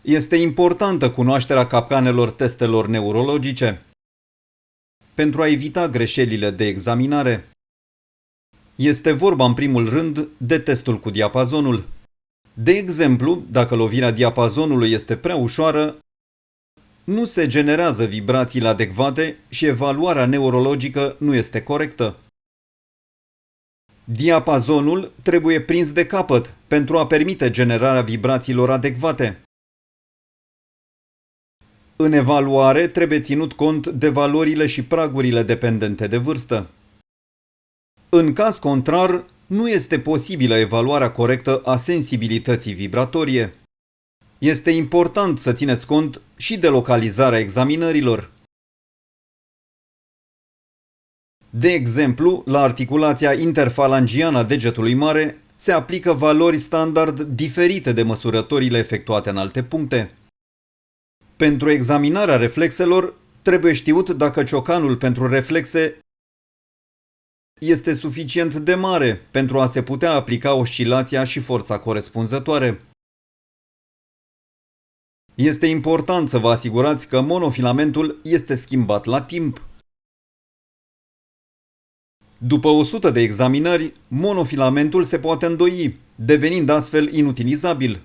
Este importantă cunoașterea capcanelor testelor neurologice pentru a evita greșelile de examinare. Este vorba în primul rând de testul cu diapazonul. De exemplu, dacă lovirea diapazonului este prea ușoară, nu se generează vibrațiile adecvate și evaluarea neurologică nu este corectă. Diapazonul trebuie prins de capăt pentru a permite generarea vibrațiilor adecvate. În evaluare trebuie ținut cont de valorile și pragurile dependente de vârstă. În caz contrar, nu este posibilă evaluarea corectă a sensibilității vibratorie. Este important să țineți cont și de localizarea examinărilor. De exemplu, la articulația interfalangiană a degetului mare se aplică valori standard diferite de măsurătorile efectuate în alte puncte. Pentru examinarea reflexelor, trebuie știut dacă ciocanul pentru reflexe este suficient de mare pentru a se putea aplica oscilația și forța corespunzătoare. Este important să vă asigurați că monofilamentul este schimbat la timp. După 100 de examinări, monofilamentul se poate îndoi, devenind astfel inutilizabil.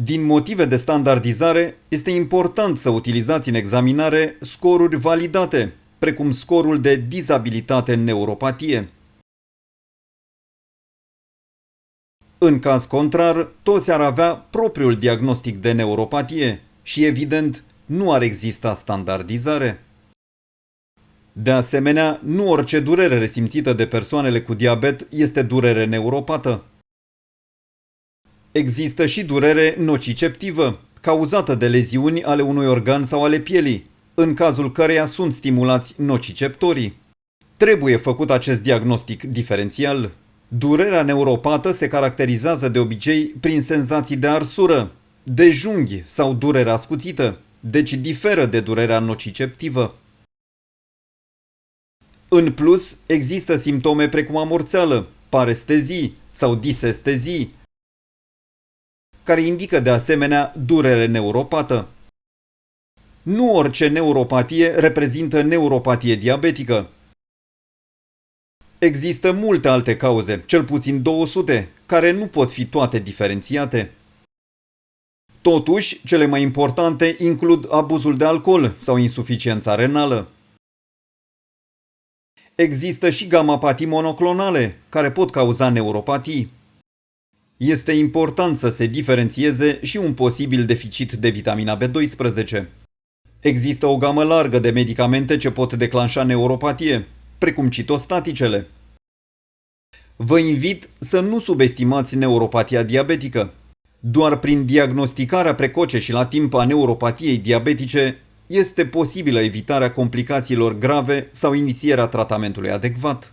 Din motive de standardizare, este important să utilizați în examinare scoruri validate, precum scorul de dizabilitate în neuropatie. În caz contrar, toți ar avea propriul diagnostic de neuropatie și, evident, nu ar exista standardizare. De asemenea, nu orice durere resimțită de persoanele cu diabet este durere neuropată. Există și durere nociceptivă, cauzată de leziuni ale unui organ sau ale pielii, în cazul căreia sunt stimulați nociceptorii. Trebuie făcut acest diagnostic diferențial. Durerea neuropată se caracterizează de obicei prin senzații de arsură, de junghi sau durere ascuțită, deci diferă de durerea nociceptivă. În plus, există simptome precum amorțeală, parestezii sau disestezii, care indică de asemenea durere neuropată. Nu orice neuropatie reprezintă neuropatie diabetică. Există multe alte cauze, cel puțin 200, care nu pot fi toate diferențiate. Totuși, cele mai importante includ abuzul de alcool sau insuficiența renală. Există și gamapatii monoclonale, care pot cauza neuropatii. Este important să se diferențieze și un posibil deficit de vitamina B12. Există o gamă largă de medicamente ce pot declanșa neuropatie, precum citostaticele. Vă invit să nu subestimați neuropatia diabetică. Doar prin diagnosticarea precoce și la timp a neuropatiei diabetice este posibilă evitarea complicațiilor grave sau inițierea tratamentului adecvat.